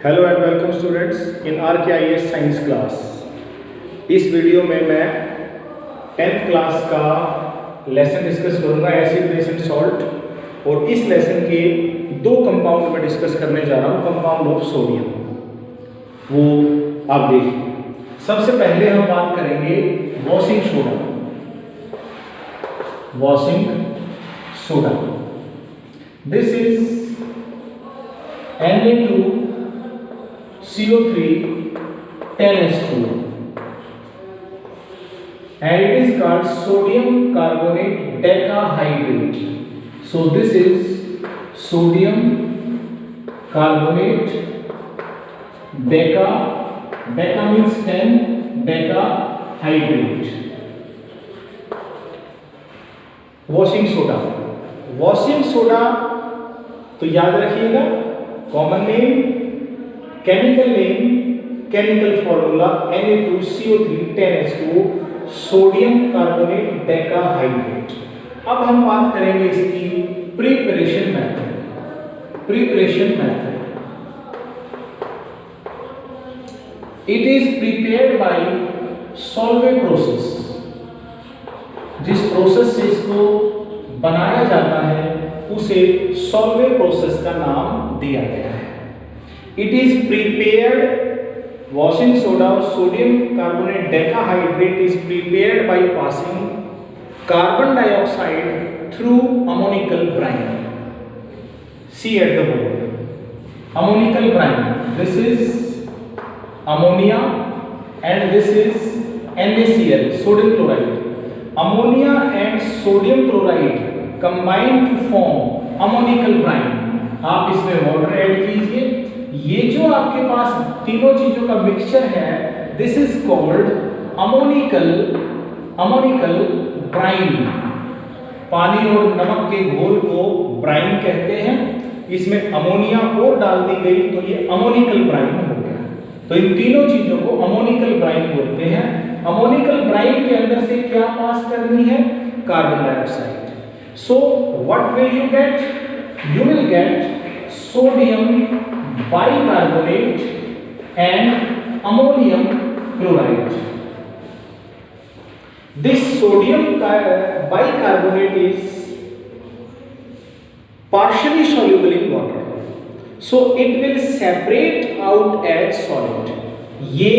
Hello and welcome students in RKIS science class. इस video में मैं 10th क्लास का लेसन डिस्कस करूंगा, एसिड बेस एंड सॉल्ट। और इस लेसन के दो कंपाउंड में डिस्कस करने जा रहा हूं, कंपाउंड ऑफ सोडियम। वो आप देखिए। सबसे पहले हम बात करेंगे washing soda. Washing soda, this is Na2CO3 10H2 and it is called sodium carbonate decahydrate. So this is sodium carbonate deca means 10 decahydrate. Washing soda, washing soda तो याद रखिएगा, common name, chemical name, chemical formula Na2CO3 10H2 sodium carbonate decahydrate. अब हम बात करेंगे इसकी preparation method. Preparation method, it is prepared bye Solvay process. जिस process से इसको बनाया जाता है उसे सॉल्वे प्रोसेस का नाम दिया गया है। It is prepared, washing soda और sodium carbonate decahydrate is prepared by passing carbon dioxide through ammoniacal brine. See at the board, ammoniacal brine, this is ammonia and this is NaCl, sodium chloride. Ammonia and sodium chloride combine to form ammoniacal brine. आप इसमें water add कीजिए। ये जो आपके पास तीनों चीजों का mixture है, this is called ammoniacal brine. पानी और नमक के घोल को ब्राइन कहते हैं। इसमें अमोनिया और डाल दी गई तो ये अमोनिकल ब्राइन हो गया। तो इन तीनों चीजों को अमोनिकल ब्राइन बोलते हैं। अमोनिकल ब्राइन के अंदर से क्या पास करनी है? Carbon dioxide. So what will you get? You will gate sodium bicarbonate and ammonium chloride. This sodium bicarbonate is partially soluble in water, so it will separate out as solid. ये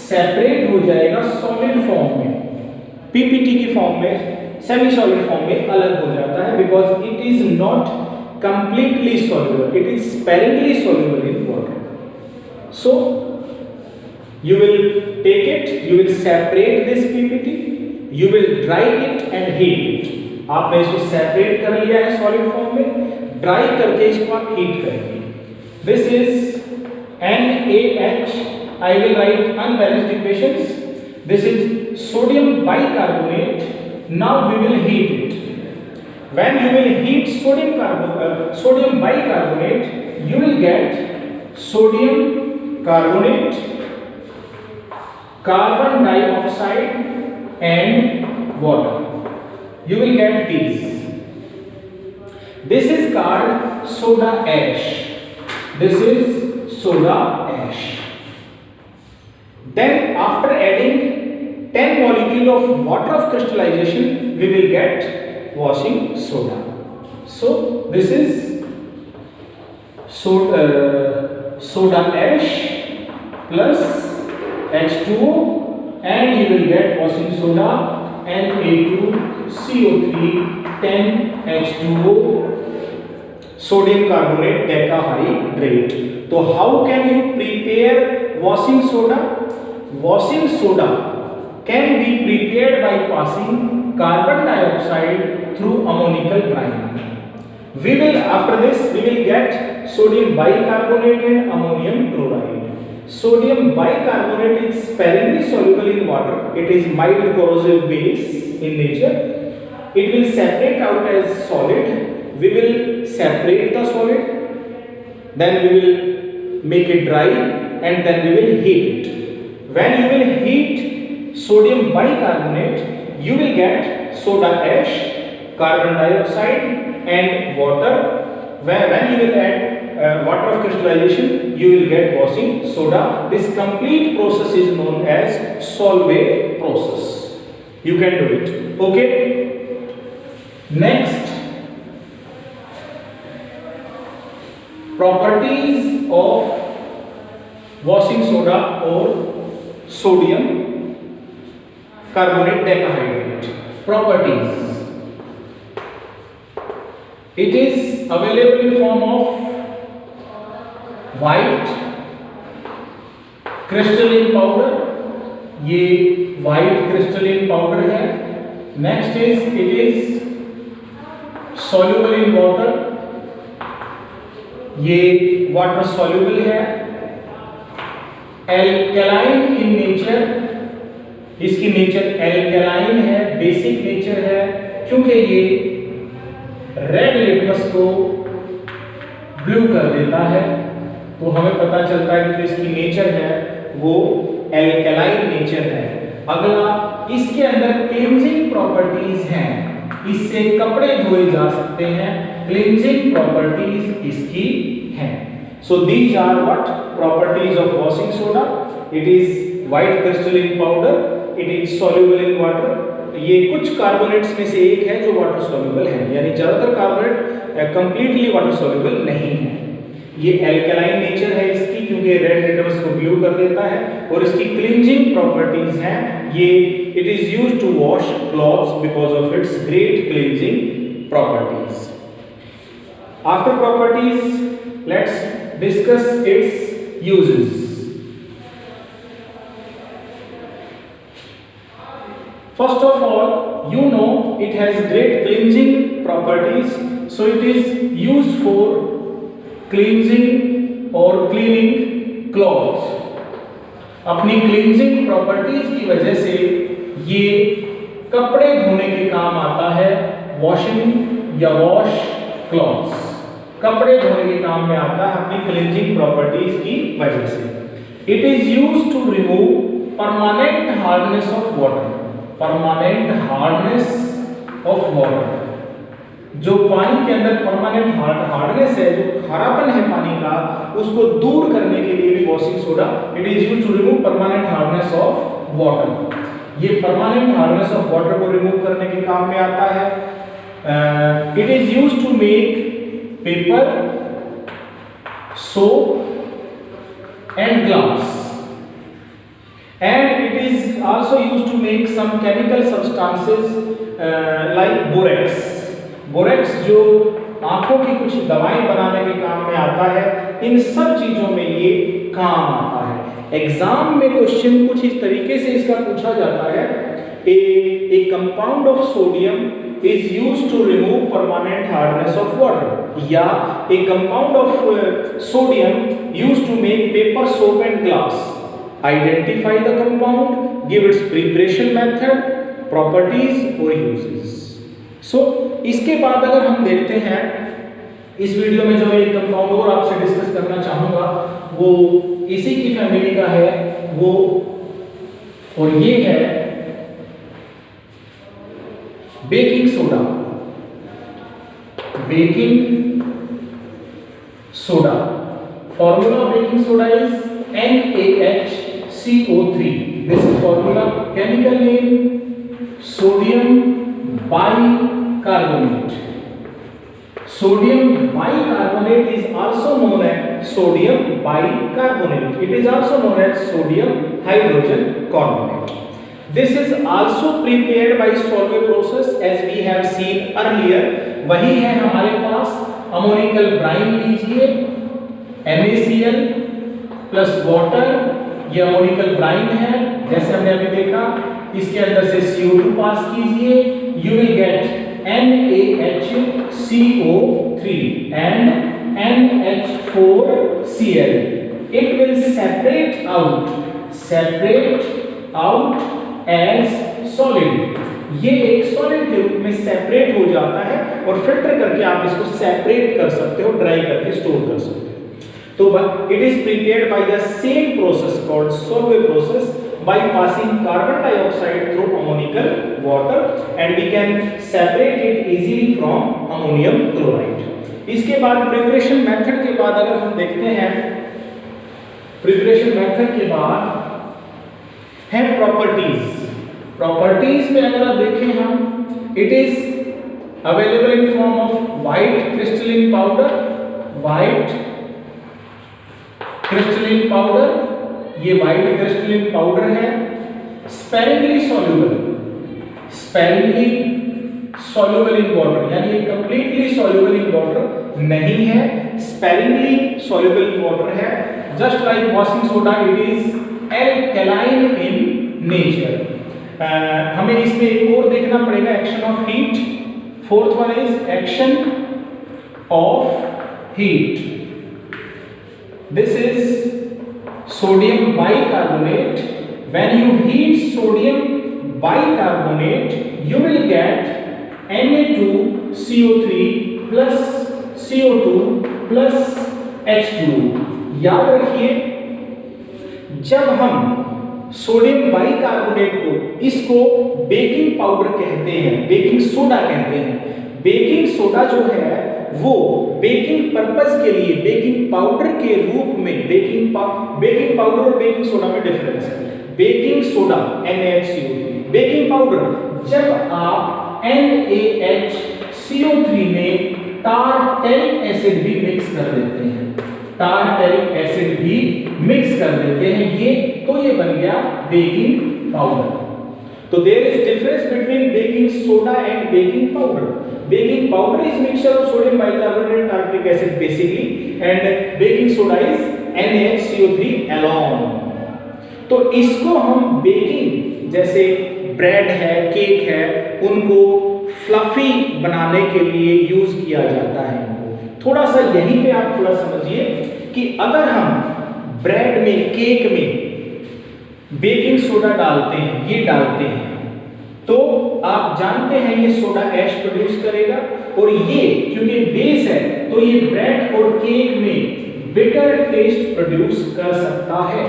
separate हो जाएगा solid form में, PPT की form में, semi solid form में अलग हो जाता है, because it is not completely soluble, it is sparingly soluble in water. So you will take it, you will separate this PPT, you will dry it and heat it. आपने इसको separate कर लिया है सॉलिड फॉर्म में, dry करके इसको आप heat करेंगे। This is NaH, I will write unbalanced equations. This is sodium bicarbonate. Now we will heat it. When you will heat sodium bicarbonate, you will get sodium carbonate, carbon dioxide and water. You will get these. This is called soda ash. This is soda ash. Then after adding 10 molecule of water of crystallization, we will get washing soda. So this is soda ash plus H2O, and you will get washing soda Na2CO3 10H2O sodium carbonate decahydrate. So how can you prepare washing soda? Washing soda can be prepared by passing carbon dioxide through ammonical brine. We will, after this, we will get sodium bicarbonate and ammonium chloride. Sodium bicarbonate is sparingly soluble in water. It is mild corrosive base in nature. It will separate out as solid. We will separate the solid, then we will make it dry, and then we will heat it. When you will heat sodium bicarbonate, you will get soda ash, carbon dioxide and water. When you will add water of crystallization, you will get washing soda. This complete process is known as Solvay process. You can do it. Okay. Next, properties of washing soda or sodium carbonate decahydrate. Properties: it is available in form of white crystalline powder. ये white crystalline powder है. Next is it is soluble in water. ये water soluble है. Alkaline in nature, इसकी nature alkaline है, basic nature है, क्योंकि ये red litmus को ब्लू कर देता है. तो हमें पता चलता है कि जो इसकी नेचर है वो एल्कलाइन नेचर है. अगला, इसके अंदर क्लींजिंग प्रॉपर्टीज हैं, इससे कपड़े धोए जा सकते हैं. क्लींजिंग प्रॉपर्टीज इसकी हैं. So these are what properties of washing soda. It is white crystalline powder, it is soluble in water. ये कुछ कार्बोनेट्स में से एक है जो वाटर सॉल्युबल है, यानी ज्यादातर कार्बोनेट कंप्लीटली वाटर सॉल्युबल नहीं है. ये एल्कलाइन नेचर है इसकी, क्योंकि रेड लिटमस को ब्लू कर देता है. और इसकी क्लींजिंग प्रॉपर्टीज हैं. ये it is used to wash clothes because of its great cleansing properties. After properties, let's discuss its uses. First of all, you know it has great cleansing properties, so it is used for cleansing or cleaning clothes. अपनी cleansing properties की वजह से ये कपड़े धोने के काम आता है. washing या wash clothes कपड़े धोने के काम में आता है अपनी cleansing properties की वजह से. It is used to remove permanent hardness of water. Permanent hardness of water, जो पानी के अंदर परमानेंट हार्डनेस है, जो खारापन है पानी का, उसको दूर करने के लिए भी washing soda it is used to remove permanent hardness of water. ये परमानेंट हार्डनेस ऑफ वाटर को रिमूव करने के काम में आता है. It is used to make paper, soap and glass. And it is also used to make some chemical substances like borax. Borax जो आंखों की कुछ दवाएं बनाने के काम में आता है. इन सब चीजों में ये काम आता है. एग्जाम में क्वेश्चन कुछ इस तरीके से इसका पूछा जाता है. A compound of sodium is used to remove permanent hardness of water. या a compound of sodium used to make paper, soap and glass. Identify the compound, give its preparation method, properties or uses. So इसके बाद अगर हम देखते हैं इस video में जो एक कंपाउंड और आपसे डिस्कस करना चाहूंगा वो इसी की फैमिली का है, वो और ये है baking soda. Baking soda, formula of baking soda is NaHCO3. This is formula. Chemical name sodium bicarbonate. Sodium bicarbonate is also known as sodium bicarbonate. It is also known as sodium hydrogen carbonate. This is also prepared by Solvay process as we have seen earlier. वही है हमारे पास. Ammoniacal Bryan लीजिए, NaCl plus water, ये ammoniacal Bryan है जैसे हमने अभी देखा. इसके अंदर से CO2 पास कीजिए, you will get NaHCO3 and NH4Cl. It will separate out as solid. ये एक सॉलिड के रूप में सेपरेट हो जाता है और फिल्टर करके आप इसको सेपरेट कर सकते हो, ड्राई करके स्टोर कर सकते हो. तो it is prepared by the same process called Solvay process by passing carbon dioxide through ammonical water, and we can separate it easily from ammonium chloride. इसके बाद प्रिपरेशन मेथड के बाद अगर हम देखते हैं, प्रिपरेशन मेथड के बाद है प्रॉपर्टीज। प्रॉपर्टीज में अगर आप देखें हम, it is available in form of white crystalline powder, white crystalline powder, ये व्हाइट क्रिस्टलिन पाउडर है, sparingly soluble, sparingly soluble in water, यानी ये कंप्लीटली सॉल्युबल इन वाटर नहीं है, स्पेरिंगली सॉल्युबल इन वाटर है, just like washing soda it is alkaline in nature. हमें इसमें एक और देखना पड़ेगा, action of heat. Fourth one is action of heat. This is sodium bicarbonate. When you heat sodium bicarbonate you will get Na2CO3 plus CO2 plus H2। याद रखिए, जब हम सोडियम बाइकार्बोनेट को, इसको बेकिंग पाउडर कहते हैं, बेकिंग सोडा कहते हैं। बेकिंग सोडा जो है वो बेकिंग पर्पस के लिए बेकिंग पाउडर के रूप में, बेकिंग पाउडर और बेकिंग सोडा में डिफरेंस है। Baking soda NaHCO3, baking powder जब आप NaHCO3 में टारटेरिक एसिड भी मिक्स कर देते हैं, टारटेरिक एसिड भी मिक्स कर देते हैं, ये बन गया बेकिंग पाउडर। तो there is difference between baking soda and baking powder. Baking powder is mixture of sodium bicarbonate and tartaric acid basically, and baking soda is NaHCO3 alone। तो इसको हम बेकिंग, जैसे ब्रेड है, केक है, उनको fluffy बनाने के लिए यूज किया जाता है। थोड़ा सा यहीं पे आप थोड़ा समझिए कि अगर हम ब्रेड में, केक में बेकिंग सोडा डालते हैं, ये डालते हैं, तो आप जानते हैं ये सोडा ऐश प्रोड्यूस करेगा, और ये क्योंकि बेस है तो ये ब्रेड और केक में बिटर टेस्ट प्रोड्यूस कर सकता है।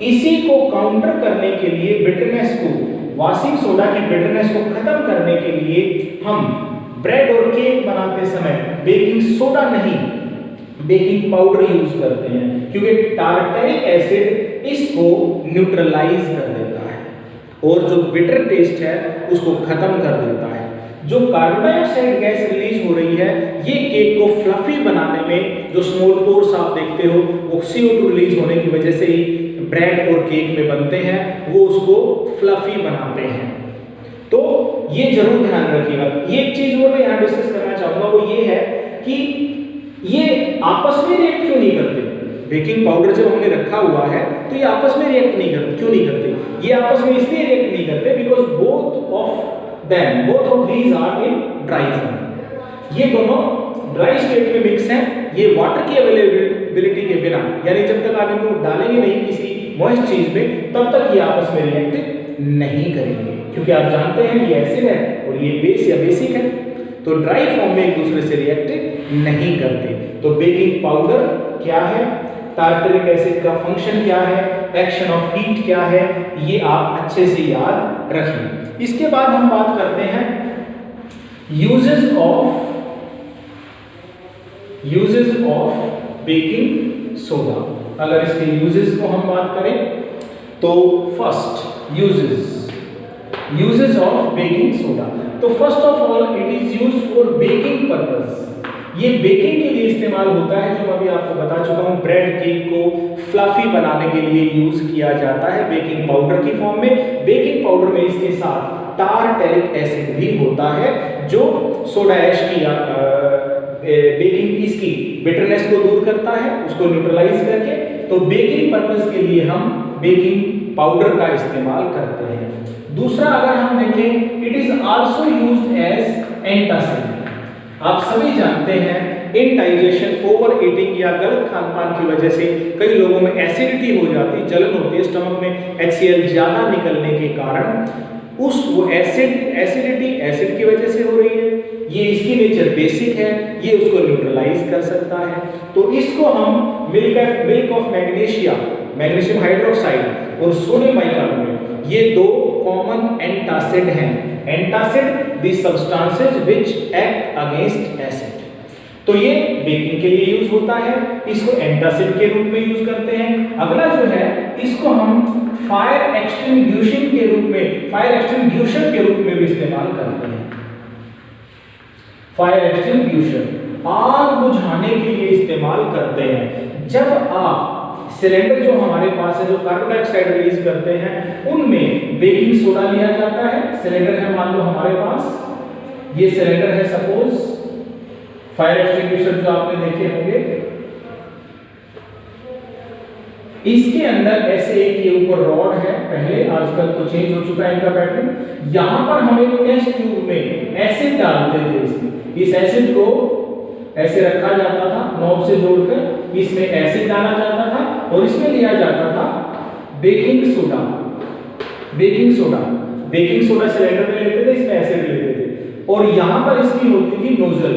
इसी को काउंटर करने के लिए, बिटरनेस को, वॉशिंग सोडा की बिटरनेस को खत्म करने के लिए हम ब्रेड और केक बनाते समय बेकिंग सोडा नहीं, बेकिंग पाउडर यूज करते हैं, क्योंकि टारटेरिक एसिड इसको न्यूट्रलाइज कर देता है और जो बिटर टेस्ट है उसको खत्म कर देता है। जो कार्बन डाइऑक्साइड गैस रिलीज हो रही है, ये केक को फ्लफी बनाने में, जो स्मॉल पोर्स आप देखते हो वो CO2 रिलीज होने की वजह से ही ब्रेड और केक में बनते हैं, वो उसको फ्लफी बनाते हैं। तो ये जरूर ध्यान रखिएगा। एक चीज और मैं यहाँ डिस्कस करना चाहूंगा, वो ये है कि ये आपस में रिएक्ट क्यों नहीं करते। बेकिंग पाउडर जब हमने रखा हुआ है तो ये आपस में रिएक्ट नहीं करते। क्यों नहीं करते? ये आपस में इसलिए रिएक्ट नहीं करते because both of these are in dry form. ये दोनों ड्राई स्टेट में मिक्स हैं। ये वाटर की अवेलेबिलिटी के बिना, यानी जब तक आप इनको डालेंगे नहीं किसी मॉइस्ट चीज में, तब तक ये आपस में रिएक्ट नहीं करेंगे, क्योंकि आप जानते हैं ये एसिड है और ये बेस या बेसिक है, तो ड्राई फॉर्म में एक दूसरे से रिएक्ट नहीं करते। तो बेकिंग पाउडर क्या है, टारटेरिक एसिड का फंक्शन क्या है, एक्शन ऑफ हीट क्या है, ये आप अच्छे से याद रखिए। इसके बाद हम बात करते हैं यूजेस ऑफ बेकिंग सोडा। अगर इसके यूजेस को हम बात करें तो first uses of baking soda. तो first of all it is used for baking purpose. ये बेकिंग के लिए इस्तेमाल होता है, जो मैं अभी आपको बता चुका हूं। ब्रेड केक को फ्लफी बनाने के लिए यूज किया जाता है बेकिंग पाउडर की फॉर्म में। बेकिंग पाउडर में इसके साथ टारटेरिक एसिड भी होता है, जो सोडा ऐश की बेकिंग इसकी बिटरनेस को दूर करता है, उसको न्यूट्रलाइज करके। तो बेकिंग पर्पस के लिए हम बेकिंग पाउडर का इस्तेमाल करते हैं। दूसरा अगर हम देखें, it is also used as antacid. आप सभी जानते हैं इनडाइजेशन, ओवर ईटिंग या गलत खान पान की वजह से कई लोगों में एसिडिटी हो जाती, जलन होती है, स्टमक में HCl ज्यादा निकलने के कारण वो एसिडिटी एसिड की वजह से हो रही है। ये इसकी नेचर बेसिक है, ये उसको न्यूट्रलाइज कर सकता है। तो इसको हम मिल्क ऑफ मैग्नीशियम हाइड्रोक्साइड और सोडियम बाइकार्बोनेट, ये दो कॉमन एंटासिड हैं। Antacid the substances which act against acid. तो ये बेकिंग के लिए यूज होता है, इसको एंटासिड के रूप में यूज करते हैं। अगला जो है इसको हम फायर एक्सटिंग्विशन के रूप में, फायर एक्सटिंग्विशर के रूप में भी इस्तेमाल करते हैं। फायर एक्सटिंग्विशर आग बुझाने के लिए इस्तेमाल करते हैं। जब आप सिलेंडर जो हमारे पास है, जो कार्बन डाइऑक्साइड रिलीज करते हैं, उनमें बेकिंग सोडा लिया जाता है। सिलेंडर है मान लो हमारे पास, ये सिलेंडर है सपोज, फायर एक्सटिंग्विशर जो आपने देखे होंगे, इसके अंदर ऐसे एक ये ऊपर रॉड है, पहले आजकल तो चेंज हो चुका है इनका पैटर्न। यहां पर हम एक टेस्ट ट्यूब में एसिड डालते थे, इस एसिड को ऐसे रखा जाता था नॉब से जोड़कर, इसमें एसिड डाला जाता था और इसमें लिया जाता था baking soda. Baking soda, baking soda cylinder में लेते थे, इसमें एसिड लेते थे और यहां पर इसकी होती थी नोजल,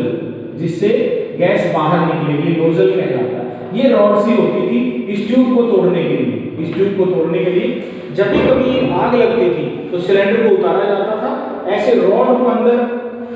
जिससे गैस बाहर निकलेगी, नोजल कहलाता है। ये रॉड सी होती थी इस ट्यूब को तोड़ने के लिए। इस ट्यूब को तोड़ने के लिए जब भी कभी आग लगती थी तो सिलेंडर को उतारा जाता था, ऐसे रॉड को अंदर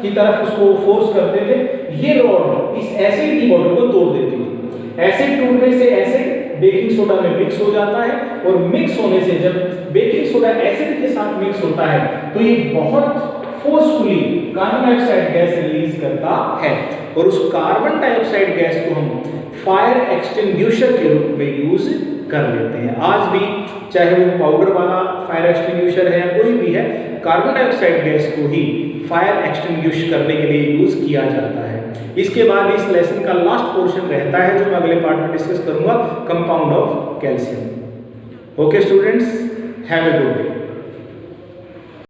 की तरफ उसको फोर्स करते थे, ये रॉड इस एसिड की बॉटल को तोड़ देती थी। एसिड टूटने से एसिड बेकिंग सोडा में मिक्स हो जाता है और मिक्स होने से जब बेकिंग सोडा एसिड के साथ मिक्स होता है तो ये बहुत forcefully carbon dioxide gas release करता है और उस कार्बन डाइऑक्साइड गैस को हम फायर एक्सटिंग्विशर के रूप में यूज कर लेते हैं। आज भी चाहे वो पाउडर वाला फायर एक्सटिंग्विशर है या कोई भी है, कार्बन डाइऑक्साइड गैस को ही फायर एक्सटिंग्विश करने के लिए यूज किया जाता है। इसके बाद इस लेसन का लास्ट पोर्शन रहता है जो मैं अगले पार्ट में डिस्कस करूंगा, compound of calcium. Okay students, have a good day.